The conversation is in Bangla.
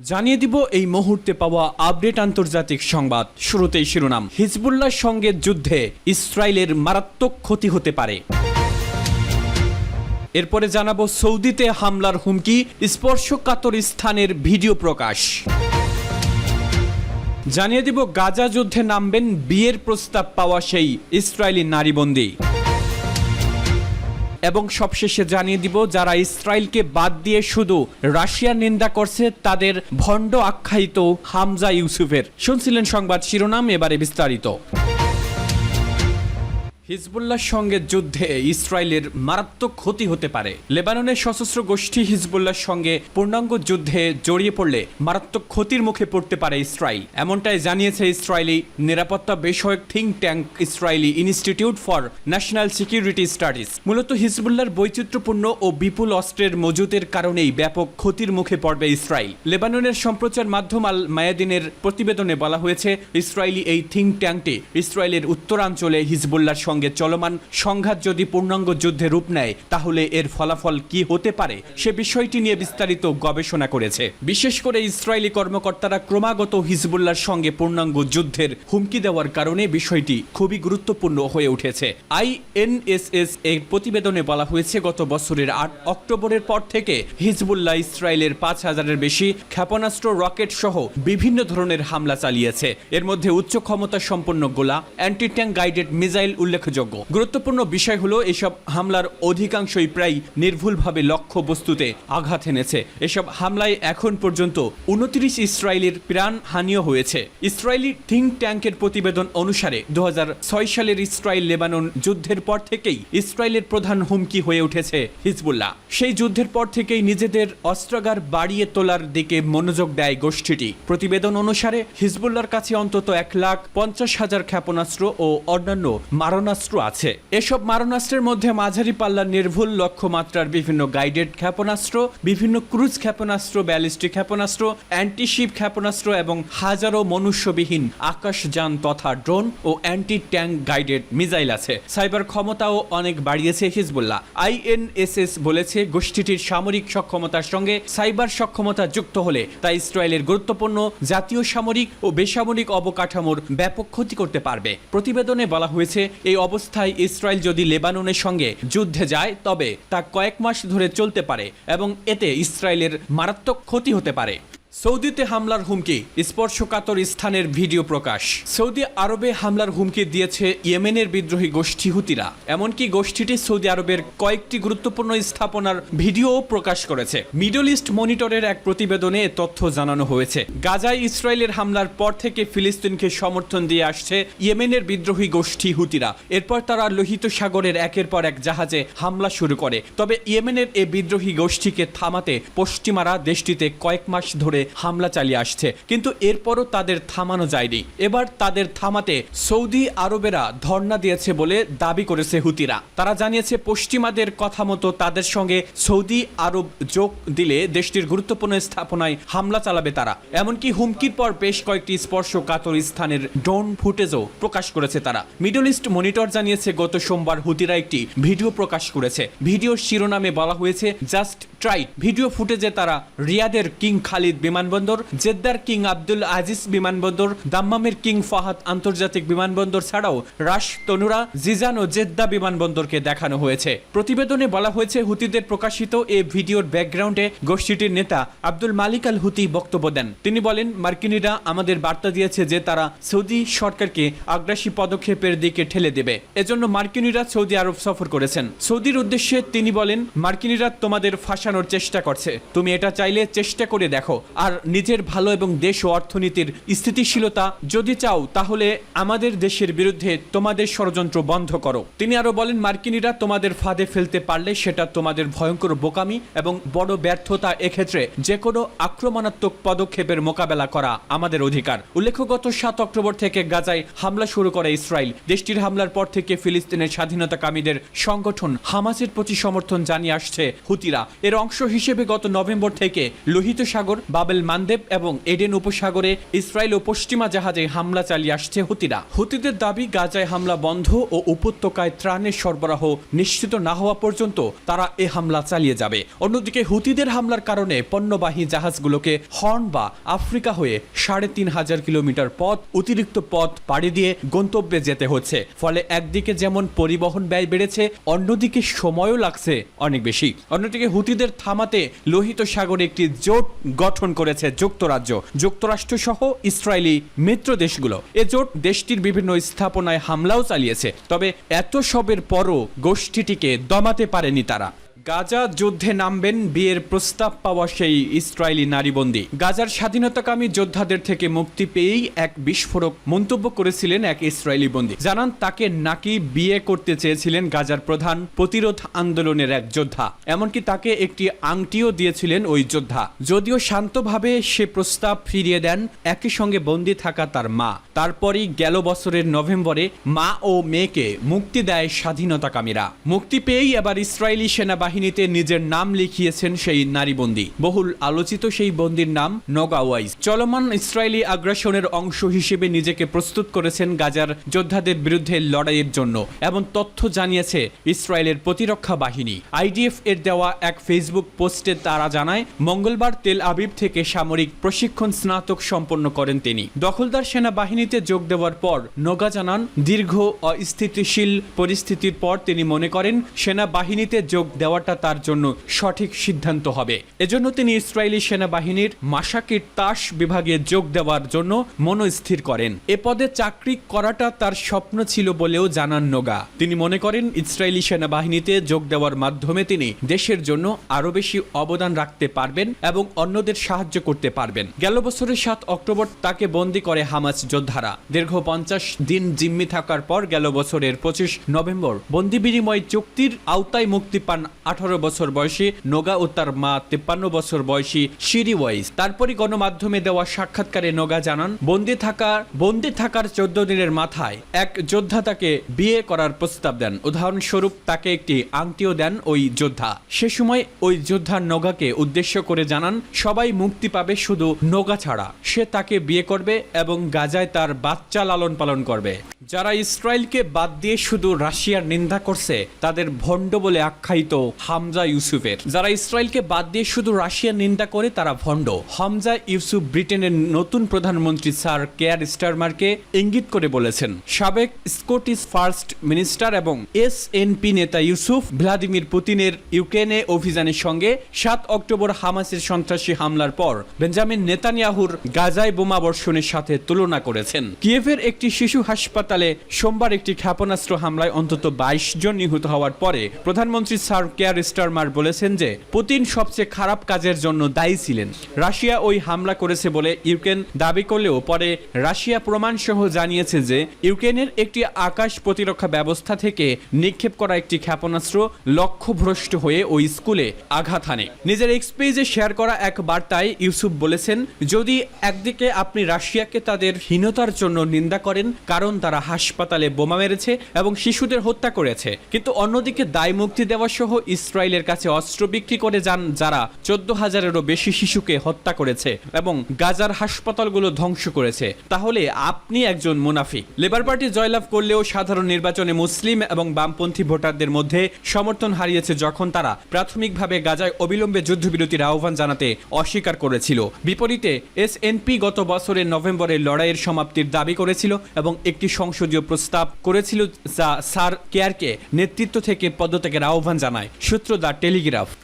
জানিয়ে দিব এই মুহূর্তে পাওয়া আপডেট আন্তর্জাতিক সংবাদ। শুরুতেই শিরোনাম, হিজবুল্লাহর সঙ্গে যুদ্ধে ইসরায়েলের মারাত্মক ক্ষতি হতে পারে। এরপরে জানাবো সৌদিতে হামলার হুমকি, স্পর্শকাতর স্থানের ভিডিও প্রকাশ। জানিয়ে দিব গাজা যুদ্ধে নামবেন বিয়ের প্রস্তাব পাওয়া সেই ইসরায়েলি নারীবন্দী। এবং সবশেষে জানিয়ে দিব যারা ইসরায়েলকে বাদ দিয়ে শুধু রাশিয়ার নিন্দা করছে তাদের ভণ্ড আখ্যায়িত হামজা ইউসুফের। শুনছিলেন সংবাদ শিরোনাম, এবারে বিস্তারিত। হিজবুল্লাহর সঙ্গে যুদ্ধে ইসরায়েলের মারাত্মক ক্ষতি হতে পারে। লেবাননের সশস্ত্র গোষ্ঠী হিজবুল্লাহর সঙ্গে পূর্ণাঙ্গ যুদ্ধে জড়িয়ে পড়লে মারাত্মক ক্ষতির মুখে পড়তে পারে ইসরায়েল, এমনটাই জানিয়েছে ইসরায়েলি নিরাপত্তা বিষয়ক think tank Israeli institute for national security studies. মূলত হিজবুল্লাহর বৈচিত্র্যপূর্ণ ও বিপুল অস্ত্রের মজুতের কারণেই ব্যাপক ক্ষতির মুখে পড়বে ইসরায়েল। লেবাননের সম্প্রচার মাধ্যম আল মায়াদিনের প্রতিবেদনে বলা হয়েছে, ইসরায়েলি এই থিঙ্ক ট্যাঙ্কটি ইসরায়েলের উত্তরাঞ্চলে হিজবুল্লাহর সঙ্গে চলমান সংঘাত যদি পূর্ণাঙ্গ যুদ্ধে রূপ নেয় তাহলে এর ফলাফল কি হতে পারে সে বিষয়টি নিয়ে বিস্তারিত গবেষণা করেছে। বিশেষ করে ইসরায়েলি কর্মকর্তারা ক্রমাগত হিজবুল্লাহর সঙ্গে পূর্ণাঙ্গ যুদ্ধের হুমকি দেওয়ার কারণে বিষয়টি খুবই গুরুত্বপূর্ণ হয়ে উঠেছে। আইএনএসএস এর প্রতিবেদনে বলা হয়েছে, গত বছরের ৮ অক্টোবরের পর থেকে হিজবুল্লাহ ইসরায়েলের ৫,০০০-এর বেশি ক্ষেপণাস্ত্র, রকেট সহ বিভিন্ন ধরনের হামলা চালিয়েছে। এর মধ্যে উচ্চ ক্ষমতা সম্পন্ন গোলা, অ্যান্টি ট্যাঙ্ক গাইডেড মিসাইল উল্লেখযোগ্য। গুরুত্বপূর্ণ বিষয় হলো এসব হামলার অধিকাংশই প্রায় নির্ভুলভাবে লক্ষ্য বস্তুতে আঘাত এনেছে। এসব হামলায় এখন পর্যন্ত ২৯ ইসরায়েলের প্রাণ হানিও হয়েছে। ইসরায়েলি থিঙ্ক ট্যাঙ্কের প্রতিবেদন অনুসারে ২০০৬ সালের ইসরায়েল লেবানন যুদ্ধের পর থেকেই ইসরায়েলের প্রধান হুমকি হয়ে উঠেছে হিজবুল্লাহ। সেই যুদ্ধের পর থেকেই নিজেদের অস্ত্রাগার বাড়িয়ে তোলার দিকে মনোযোগ দেয় গোষ্ঠীটি। প্রতিবেদন অনুসারে হিজবুল্লাহর কাছে অন্তত ১,৫০,০০০ ক্ষেপণাস্ত্র ও অন্যান্য মারণাস্ত্র আছে। এসব মারণাস্ত্রের মধ্যে মাঝারি পাল্লার নির্ভুল লক্ষ্যমাত্রার বিভিন্ন গাইডেড ক্ষেপণাস্ত্র, বিভিন্ন ক্রুজ ক্ষেপণাস্ত্র, ব্যালিস্টিক ক্ষেপণাস্ত্র, অ্যান্টিশিপ ক্ষেপণাস্ত্র এবং হাজারো মনুষ্যবিহীন আকাশযান তথা ড্রোন ও অ্যান্টি ট্যাঙ্ক গাইডেড মিসাইল আছে। সাইবার ক্ষমতাও অনেক বাড়িয়েছে হিজবুল্লাহ। আইএনএসএস বলেছে, গোষ্ঠীটির সামরিক সক্ষমতার সঙ্গে সাইবার সক্ষমতা যুক্ত হলে তা ইসরায়েলের গুরুত্বপূর্ণ জাতীয় সামরিক ও বেসামরিক অবকাঠামোর ব্যাপক ক্ষতি করতে পারবে। প্রতিবেদনে বলা হয়েছে, এই অবস্থায় ইসরায়েল যদি লেবাননের সঙ্গে যুদ্ধে যায় তবে তা কয়েক মাস ধরে চলতে পারে এবং এতে ইসরায়েলের মারাত্মক ক্ষতি হতে পারে। সৌদিতে হামলার হুমকি, স্পর্শকাতর স্থানের ভিডিও প্রকাশ। সৌদি আরবে হামলার হুমকি দিয়েছে ইয়েমেনের বিদ্রোহী গোষ্ঠী হুতিরা। এমনকি গোষ্ঠীটি সৌদি আরবের কয়েকটি গুরুত্বপূর্ণ স্থাপনার ভিডিও প্রকাশ করেছে। মিডল ইস্ট মনিটরের এক প্রতিবেদনে এ তথ্য জানানো হয়েছে। গাজায় ইসরায়েলের হামলার পর থেকে ফিলিস্তিনকে সমর্থন দিয়ে আসছে ইয়েমেনের বিদ্রোহী গোষ্ঠী হুতিরা। এরপর তারা লোহিত সাগরের একের পর এক জাহাজে হামলা শুরু করে। তবে ইয়েমেনের এই বিদ্রোহী গোষ্ঠীকে থামাতে পশ্চিমারা দেশটিতে কয়েক মাস ধরে হামলা চালিয়ে আসছে, কিন্তু এরপরও তাদের থামানো যায়নি। এবার তাদের থামাতে সৌদি আরবেরা ধর্ণা দিয়েছে বলে দাবি করেছে হুতিরা। তারা জানিয়েছে, পশ্চিমাদের কথা মতো তাদের সঙ্গে সৌদি আরব যোগ দিলে দেশটির গুরুত্বপূর্ণ স্থাপনায় হামলা চালাবে তারা। এমনকি হুমকির পর বেশ কয়েকটি স্পর্শকাতর স্থানের ড্রোন ফুটেজও প্রকাশ করেছে তারা। মিডল ইস্ট মনিটর জানিয়েছে, গত সোমবার হুতিরা একটি ভিডিও প্রকাশ করেছে। ভিডিওর শিরোনামে বলা হয়েছে, জাস্ট ট্রাইট। ভিডিও ফুটেজে তারা রিয়াদের কিং খালিদ বিমানবন্দর, জেদ্দার কিং আব্দুল আজিজ বিমানবন্দর, দাম্মামের কিং ফাহাদ আন্তর্জাতিক বিমানবন্দর ছাড়াও রাশ, তনুরা, জিজান ও জেদ্দা বিমানবন্দরকে দেখানো হয়েছে। প্রতিবেদনে বলা হয়েছে, হুতিদের প্রকাশিত এই ভিডিওর ব্যাকগ্রাউন্ডে গোষ্ঠীটির নেতা আব্দুল মালিক আল হুতি বক্তব্য দেন। তিনি বলেন, মার্কিনিরা আমাদের বার্তা দিয়েছে যে তারা সৌদি সরকারকে আগ্রাসী পদক্ষেপের দিকে ঠেলে দেবে। এজন্য মার্কিনিরা সৌদি আরব সফর করেছেন। সৌদির উদ্দেশ্যে তিনি বলেন, মার্কিনিরা তোমাদের ফাঁসানোর চেষ্টা করছে, তুমি এটা চাইলে চেষ্টা করে দেখো। আর নিজের ভালো এবং দেশ ও অর্থনীতির স্থিতিশীলতা যদি চাও তাহলে আমাদের দেশের বিরুদ্ধে তোমাদের ষড়যন্ত্র বন্ধ করো। তিনি আরো বলেন, মার্কিনিরা তোমাদের ফাঁদে ফেলতে পারলে সেটা তোমাদের ভয়ঙ্কর বোকামি এবং বড় ব্যর্থতা। এক্ষেত্রে যে কোনো আক্রমণাত্মক পদক্ষেপের মোকাবেলা করা আমাদের অধিকার। উল্লেখ্য, গত ৭ অক্টোবর থেকে গাজায় হামলা শুরু করে ইসরায়েল। দেশটির হামলার পর থেকে ফিলিস্তিনের স্বাধীনতাকামীদের সংগঠন হামাসের প্রতি সমর্থন জানিয়ে আসছে হুতিরা। এর অংশ হিসেবে গত নভেম্বর থেকে লোহিত সাগর বা বাবেল মানদেব এবং এডেন উপসাগরে ইসরায়েল ও পশ্চিমা জাহাজে হামলা চালিয়ে আসছে হুতিরা। হুতিদের দাবি, গাজায় হামলা বন্ধ ও উপত্যকায় ত্রাণের সরবরাহ নিশ্চিত না হওয়া পর্যন্ত তারা এ হামলা চালিয়ে যাবে। অন্যদিকে হুতিদের হামলার কারণে পণ্যবাহী জাহাজগুলোকে হর্ন বা আফ্রিকা হয়ে ৩৫০০ কিলোমিটার পথ অতিরিক্ত পথ পাড়ি দিয়ে গন্তব্যে যেতে হচ্ছে। ফলে একদিকে যেমন পরিবহন ব্যয় বেড়েছে, অন্যদিকে সময়ও লাগছে অনেক বেশি। অন্যদিকে হুতিদের থামাতে লোহিত সাগরে একটি জোট গঠন করেছে যুক্তরাষ্ট্র সহ ইসরায়েলি মিত্র দেশগুলো। এ জোট দেশটির বিভিন্ন স্থাপনায় হামলাও চালিয়েছে। তবে এত সবের পরও গোষ্ঠীটিকে দমাতে পারেনি তারা। গাজা যুদ্ধে নামবেন বিয়ের প্রস্তাব পাওয়া সেই ইসরায়েলি নারীবন্দী। গাজার স্বাধীনতাকামী যোদ্ধাদের থেকে মুক্তি পেয়েই এক বিস্ফোরক মন্তব্য করেছিলেন এক ইসরায়েলি বন্দী। জানান, তাকে নাকি বিয়ে করতে চেয়েছিলেন গাজার প্রধান প্রতিরোধ আন্দোলনের এক যোদ্ধা। এমনকি তাকে একটি আংটিও দিয়েছিলেন ওই যোদ্ধা। যদিও শান্তভাবে সে প্রস্তাব ফিরিয়ে দেন একই সঙ্গে বন্দী থাকা তার মা। তারপরই গেল বছরের নভেম্বরে মা ও মেয়েকে মুক্তি দেয় স্বাধীনতাকামীরা। মুক্তি পেয়েই এবার ইসরায়েলি সেনাবাহিনীতে নিজের নাম লিখিয়েছেন সেই নারীবন্দী। বহুল আলোচিত সেই বন্দীর নাম নোগা ওয়াইজ। চলমান ইসরায়েলি আগ্রাসনের অংশ হিসেবে নিজেকে প্রস্তুত করেছেন গাজার যোদ্ধাদের বিরুদ্ধে লড়াইয়ের জন্য, এমন তথ্য জানিয়েছে ইসরায়েলের প্রতিরক্ষা বাহিনী। আইডিএফ এর দেওয়া এক ফেসবুক পোস্টে তারা জানায়, মঙ্গলবার তেল আবিব থেকে সামরিক প্রশিক্ষণ স্নাতক সম্পন্ন করেন তিনি। দখলদার সেনাবাহিনীতে যোগ দেওয়ার পর নোগা জানান, দীর্ঘ অস্থিতিশীল পরিস্থিতির পর তিনি মনে করেন সেনাবাহিনীতে যোগ দেওয়াটা তার জন্য সঠিক সিদ্ধান্ত হবে। এজন্য তিনি ইসরায়েলি সেনাবাহিনীর মাশাকির তাস বিভাগে যোগ দেওয়ার জন্য মনস্থির করেন। এ পদে চাকরি করাটা তার স্বপ্ন ছিল বলেও জানান নোগা। তিনি মনে করেন ইসরায়েলি সেনাবাহিনীতে যোগ দেওয়ার মাধ্যমে তিনি দেশের জন্য আরো বেশি অবদান রাখতে পারবেন এবং অন্যদের সাহায্য করতে পারবেন। গেল বছরের ৭ অক্টোবর তাকে বন্দী করে হামাস যোদ্ধারা। দীর্ঘ ৫০ দিন জিম্মি থাকার পর গেল বছরের ২৫ নভেম্বর বন্দী বিনিময় চুক্তির আওতায় মুক্তি পান ১৮ বছর বয়সী নোগা ও তার মা ৫৩ বছর বয়সী শিরি ওয়াইজ। তারপরই গণমাধ্যমে দেওয়া সাক্ষাৎকারে নোগা জানান, বন্দী থাকার ১৪ দিনের মাথায় এক যোদ্ধা তাকে বিয়ে করার প্রস্তাব দেন। উদাহরণস্বরূপ তাকে একটি আংটিও দেন ওই যোদ্ধা। সে সময় ওই যোদ্ধা নোগাকে উদ্দেশ্য করে জানান, সবাই মুক্তি পাবে শুধু নোগা ছাড়া। সে তাকে বিয়ে করবে এবং গাজায় তার বাচ্চা লালন পালন করবে। যারা ইসরায়েলকে বাদ দিয়ে শুধু রাশিয়ার নিন্দা করছে তাদের ভণ্ড বলে আখ্যায়িত হামজা ইউসুফের। যারা ইসরায়েলকে বাদ দিয়ে শুধু রাশিয়ার নিন্দা করে তারা ভণ্ড। হামজা ইউসুফ ব্রিটেনের নতুন প্রধানমন্ত্রী স্যার কেয়ার স্টারমারকে ইঙ্গিত করে বলেছেন। সাবেক স্কটিশ ফার্স্ট মিনিস্টার এবং এসএনপি নেতা ইউসুফ ভ্লাদিমির পুতিনের ইউক্রেনে অভিযানের সঙ্গে ৭ অক্টোবর হামাসের সন্ত্রাসী হামলার পর বেঞ্জামিন নেতানিয়াহুর গাজায় বোমা বর্ষণের সাথে তুলনা করেছেন। কিয়েভের একটি শিশু হাসপাতালে সোমবার একটি ক্ষেপণাস্ত্র হামলায় অন্তত ২২ জন নিহত হওয়ার পরে প্রধানমন্ত্রী স্যার কেয়ার স্টারমার বলেছেন যে পুতিন সবচেয়ে খারাপ কাজের জন্য দায়ী ছিলেন। রাশিয়া ওই হামলা করেছে বলে ইউক্রেন দাবি করলেও পরে রাশিয়া প্রমাণসহ জানিয়েছে যে ইউক্রেনের একটি আকাশ প্রতিরক্ষা ব্যবস্থা থেকে নিক্ষেপ করা একটি ক্ষেপণাস্ত্র লক্ষ্যভ্রষ্ট হয়ে ওই স্কুলে আঘাত হানে। নিজের এক্স পেজে শেয়ার করা এক বার্তায় ইউসুফ বলেছেন, যদি একদিকে আপনি রাশিয়াকে তাদের হীনতার জন্য নিন্দা করেন কারণ তারা হাসপাতালে বোমা মেরেছে এবং শিশুদের হত্যা করেছে, কিন্তু অন্যদিকে দায় মুক্তি দেওয়া সহ ইসরায়েলের কাছে অস্ত্র বিক্রি করে যান যারা ১৪,০০০-এরও বেশি শিশুকে হত্যা করেছে এবং গাজার হাসপাতালগুলো ধ্বংস করেছে, তাহলে আপনি একজন মুনাফিক। লেবার পার্টি জয়লাভ করলেও সাধারণ নির্বাচনে মুসলিম এবং বামপন্থী ভোটারদের মধ্যে সমর্থন হারিয়েছে যখন তারা প্রাথমিকভাবে গাজায় অবিলম্বে যুদ্ধবিরতির আহ্বান জানাতে অস্বীকার করেছিল। বিপরীতে এসএনপি গত বছরের নভেম্বরে লড়াইয়ের সমাপ্তির দাবি করেছিল এবং একটি সংসদীয় প্রস্তাব করেছিল যা স্যার কেয়ারকে নেতৃত্ব থেকে পদত্যাগের আহ্বান জানায়। সূত্র দ্য টেলিগ্রাফ।